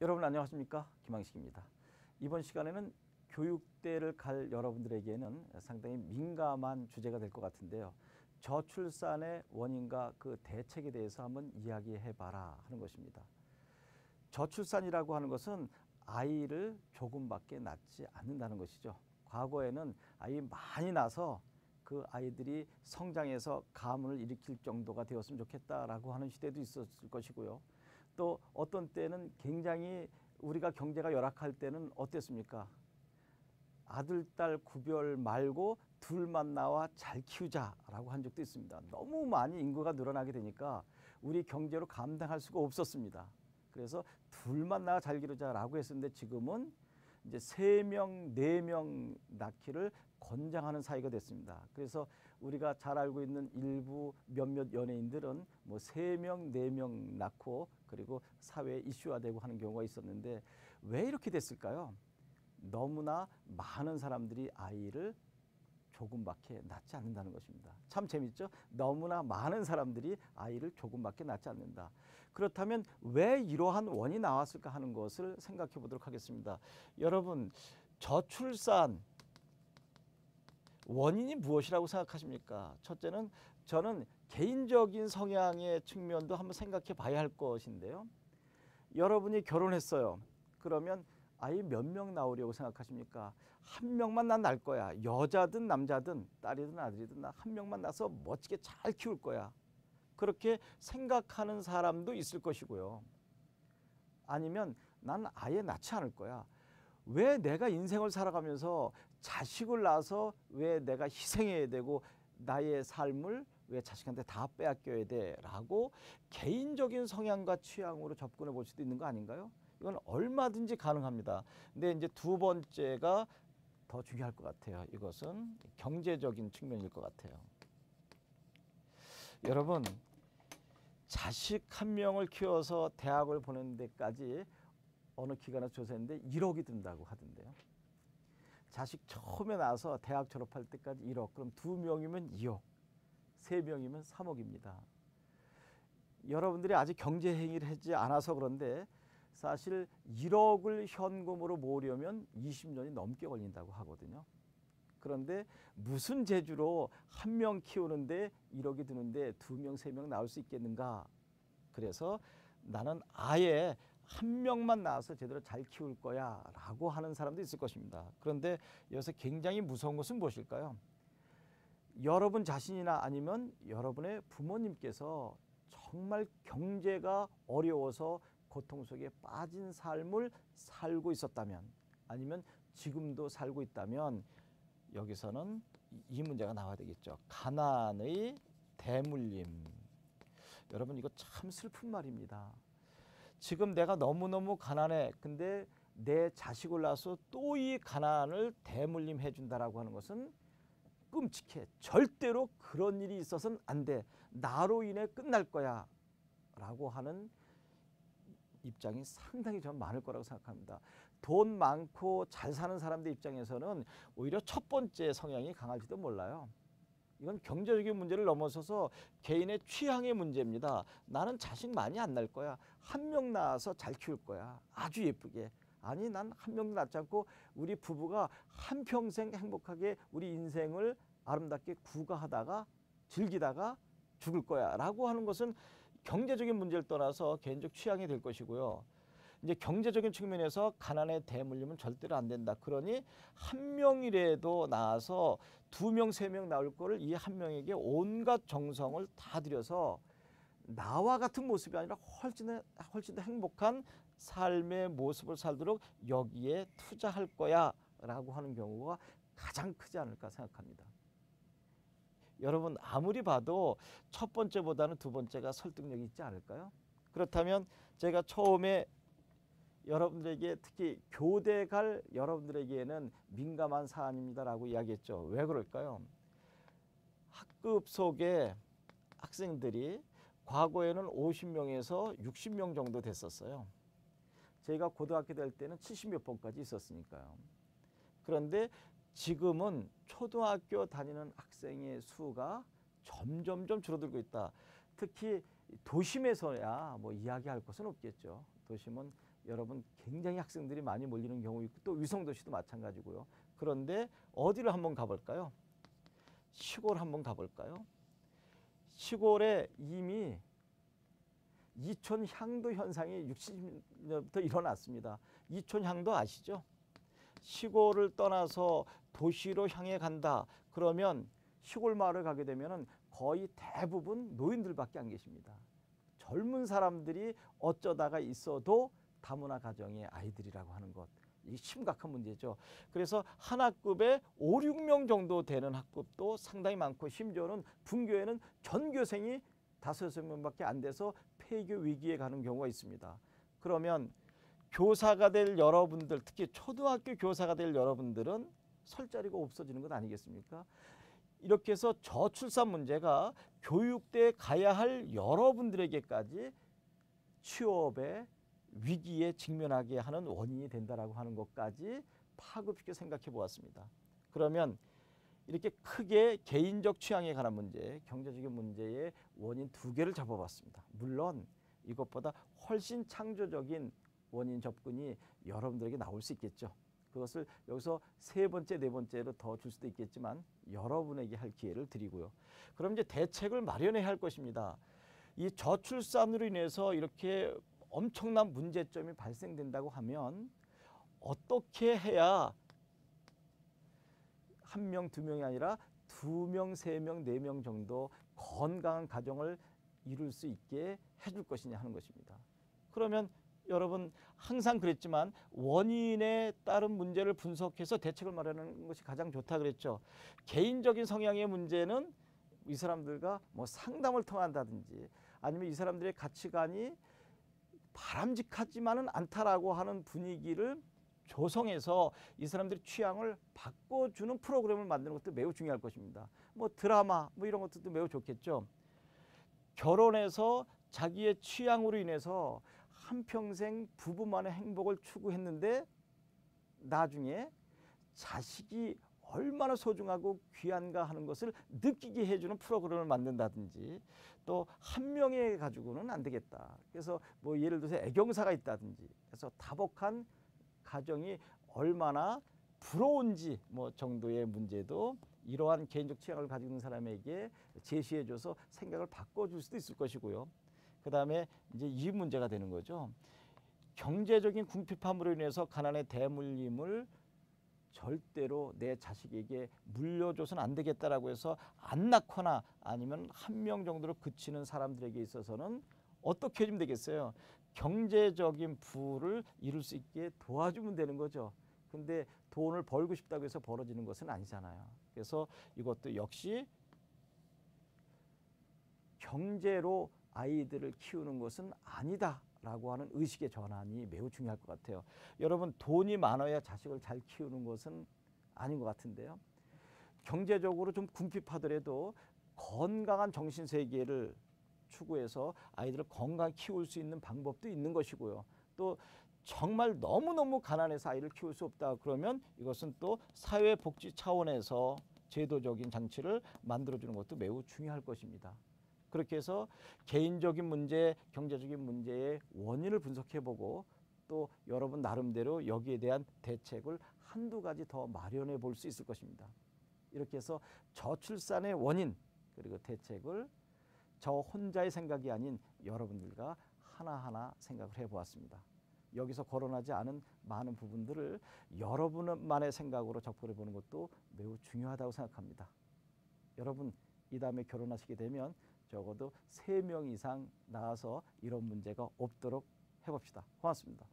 여러분 안녕하십니까? 김항식입니다. 이번 시간에는 교육대를 갈 여러분들에게는 상당히 민감한 주제가 될 것 같은데요. 저출산의 원인과 그 대책에 대해서 한번 이야기해 봐라 하는 것입니다. 저출산이라고 하는 것은 아이를 조금밖에 낳지 않는다는 것이죠. 과거에는 아이 많이 낳아서 그 아이들이 성장해서 가문을 일으킬 정도가 되었으면 좋겠다라고 하는 시대도 있었을 것이고요. 또 어떤 때는 굉장히 우리가 경제가 열악할 때는 어땠습니까? 아들, 딸 구별 말고 둘만 나와 잘 키우자라고 한 적도 있습니다. 너무 많이 인구가 늘어나게 되니까 우리 경제로 감당할 수가 없었습니다. 그래서 둘만 나와 잘 기르자라고 했었는데 지금은 이제 3명, 4명 낳기를 권장하는 사회가 됐습니다. 그래서 우리가 잘 알고 있는 일부 몇몇 연예인들은 뭐 3명, 4명 낳고 그리고 사회에 이슈화되고 하는 경우가 있었는데 왜 이렇게 됐을까요? 너무나 많은 사람들이 아이를 조금밖에 낳지 않는다는 것입니다. 참 재밌죠? 너무나 많은 사람들이 아이를 조금밖에 낳지 않는다. 그렇다면 왜 이러한 원인이 나왔을까 하는 것을 생각해 보도록 하겠습니다. 여러분, 저출산 원인이 무엇이라고 생각하십니까? 첫째는 저는 개인적인 성향의 측면도 한번 생각해 봐야 할 것인데요. 여러분이 결혼했어요. 그러면 아이 몇 명 낳으려고 생각하십니까? 한 명만 난 낳을 거야. 여자든 남자든 딸이든 아들이든 나 한 명만 낳아서 멋지게 잘 키울 거야. 그렇게 생각하는 사람도 있을 것이고요. 아니면 난 아예 낳지 않을 거야. 왜 내가 인생을 살아가면서 자식을 낳아서 왜 내가 희생해야 되고 나의 삶을 왜 자식한테 다 빼앗겨야 돼? 라고 개인적인 성향과 취향으로 접근해 볼 수도 있는 거 아닌가요? 이건 얼마든지 가능합니다. 근데 이제 두 번째가 더 중요할 것 같아요. 이것은 경제적인 측면일 것 같아요. 여러분, 자식 한 명을 키워서 대학을 보내는 데까지 어느 기관에서 조사했는데 1억이 든다고 하던데요. 자식 처음에 나와서 대학 졸업할 때까지 1억, 그럼 2명이면 2억, 3명이면 3억입니다. 여러분들이 아직 경제 행위를 하지 않아서 그런데 사실 1억을 현금으로 모으려면 20년이 넘게 걸린다고 하거든요. 그런데 무슨 재주로 한 명 키우는데 1억이 드는데 2명, 3명 나올 수 있겠는가? 그래서 나는 아예 한 명만 낳아서 제대로 잘 키울 거야 라고 하는 사람도 있을 것입니다. 그런데 여기서 굉장히 무서운 것은 무엇일까요? 여러분 자신이나 아니면 여러분의 부모님께서 정말 경제가 어려워서 고통 속에 빠진 삶을 살고 있었다면 아니면 지금도 살고 있다면 여기서는 이 문제가 나와야 되겠죠. 가난의 대물림. 여러분 이거 참 슬픈 말입니다. 지금 내가 너무너무 가난해. 근데 내 자식을 낳아서 또 이 가난을 대물림해 준다라고 하는 것은 끔찍해. 절대로 그런 일이 있어서는 안 돼. 나로 인해 끝날 거야. 라고 하는 입장이 상당히 좀 많을 거라고 생각합니다. 돈 많고 잘 사는 사람들 입장에서는 오히려 첫 번째 성향이 강할지도 몰라요. 이건 경제적인 문제를 넘어서서 개인의 취향의 문제입니다. 나는 자식 많이 안 낳을 거야. 한 명 낳아서 잘 키울 거야. 아주 예쁘게. 아니 난 한 명도 낳지 않고 우리 부부가 한평생 행복하게 우리 인생을 아름답게 구가하다가 즐기다가 죽을 거야 라고 하는 것은 경제적인 문제를 떠나서 개인적 취향이 될 것이고요. 이제 경제적인 측면에서 가난의 대물림은 절대로 안 된다. 그러니 한 명이라도 나와서 2명, 3명 나올 거를 이 한 명에게 온갖 정성을 다 들여서 나와 같은 모습이 아니라 훨씬 더 행복한 삶의 모습을 살도록 여기에 투자할 거야 라고 하는 경우가 가장 크지 않을까 생각합니다. 여러분 아무리 봐도 첫 번째보다는 두 번째가 설득력이 있지 않을까요? 그렇다면 제가 처음에 여러분들에게 특히 교대 갈 여러분들에게는 민감한 사안입니다라고 이야기했죠. 왜 그럴까요? 학급 속에 학생들이 과거에는 50명에서 60명 정도 됐었어요. 저희가 고등학교 될 때는 70몇 번까지 있었으니까요. 그런데 지금은 초등학교 다니는 학생의 수가 점점점 줄어들고 있다. 특히 도심에서야 뭐 이야기할 것은 없겠죠. 도심은 여러분 굉장히 학생들이 많이 몰리는 경우 있고 또 위성도시도 마찬가지고요. 그런데 어디를 한번 가볼까요? 시골 한번 가볼까요? 시골에 이미 이촌향도 현상이 60년부터 일어났습니다. 이촌향도 아시죠? 시골을 떠나서 도시로 향해 간다. 그러면 시골 마을을 가게 되면 거의 대부분 노인들밖에 안 계십니다. 젊은 사람들이 어쩌다가 있어도 다문화 가정의 아이들이라고 하는 것. 이게 심각한 문제죠. 그래서 한 학급에 5, 6명 정도 되는 학급도 상당히 많고 심지어는 분교에는 전교생이 5, 6명밖에 안 돼서 폐교 위기에 가는 경우가 있습니다. 그러면 교사가 될 여러분들, 특히 초등학교 교사가 될 여러분들은 설 자리가 없어지는 것 아니겠습니까? 이렇게 해서 저출산 문제가 교육대에 가야 할 여러분들에게까지 취업의 위기에 직면하게 하는 원인이 된다라고 하는 것까지 파급시켜 생각해 보았습니다. 그러면 이렇게 크게 개인적 취향에 관한 문제, 경제적인 문제의 원인 2개를 잡아봤습니다. 물론 이것보다 훨씬 창조적인 원인 접근이 여러분들에게 나올 수 있겠죠. 그것을 여기서 3번째, 4번째로 더 줄 수도 있겠지만 여러분에게 할 기회를 드리고요. 그럼 이제 대책을 마련해야 할 것입니다. 이 저출산으로 인해서 이렇게 엄청난 문제점이 발생된다고 하면 어떻게 해야 1명, 2명이 아니라 2명, 3명, 4명 정도 건강한 가정을 이룰 수 있게 해줄 것이냐 하는 것입니다. 그러면 여러분 항상 그랬지만 원인에 따른 문제를 분석해서 대책을 마련하는 것이 가장 좋다 그랬죠. 개인적인 성향의 문제는 이 사람들과 뭐 상담을 통한다든지 아니면 이 사람들의 가치관이 바람직하지만은 않다라고 하는 분위기를 조성해서 이 사람들의 취향을 바꿔주는 프로그램을 만드는 것도 매우 중요할 것입니다. 뭐 드라마 뭐 이런 것들도 매우 좋겠죠. 결혼해서 자기의 취향으로 인해서 한평생 부부만의 행복을 추구했는데 나중에 자식이 얼마나 소중하고 귀한가 하는 것을 느끼게 해주는 프로그램을 만든다든지 또 한 명에 가지고는 안 되겠다. 그래서 뭐 예를 들어서 애경사가 있다든지 그래서 다복한 가정이 얼마나 부러운지 뭐 정도의 문제도 이러한 개인적 취향을 가지고 있는 사람에게 제시해줘서 생각을 바꿔줄 수도 있을 것이고요. 그 다음에 이제 이 문제가 되는 거죠. 경제적인 궁핍함으로 인해서 가난의 대물림을 절대로 내 자식에게 물려줘서는 안 되겠다라고 해서 안 낳거나 아니면 1명 정도로 그치는 사람들에게 있어서는 어떻게 해주면 되겠어요? 경제적인 부를 이룰 수 있게 도와주면 되는 거죠. 근데 돈을 벌고 싶다고 해서 벌어지는 것은 아니잖아요. 그래서 이것도 역시 경제로 아이들을 키우는 것은 아니다라고 하는 의식의 전환이 매우 중요할 것 같아요. 여러분 돈이 많아야 자식을 잘 키우는 것은 아닌 것 같은데요. 경제적으로 좀 궁핍하더라도 건강한 정신세계를 추구해서 아이들을 건강히 키울 수 있는 방법도 있는 것이고요. 또 정말 너무너무 가난해서 아이를 키울 수 없다 그러면 이것은 또 사회복지 차원에서 제도적인 장치를 만들어주는 것도 매우 중요할 것입니다. 그렇게 해서 개인적인 문제, 경제적인 문제의 원인을 분석해보고 또 여러분 나름대로 여기에 대한 대책을 한두 가지 더 마련해 볼 수 있을 것입니다. 이렇게 해서 저출산의 원인 그리고 대책을 저 혼자의 생각이 아닌 여러분들과 하나하나 생각을 해보았습니다. 여기서 거론하지 않은 많은 부분들을 여러분만의 생각으로 접근해 보는 것도 매우 중요하다고 생각합니다. 여러분 이 다음에 결혼하시게 되면 적어도 3명 이상 낳아서 이런 문제가 없도록 해봅시다. 고맙습니다.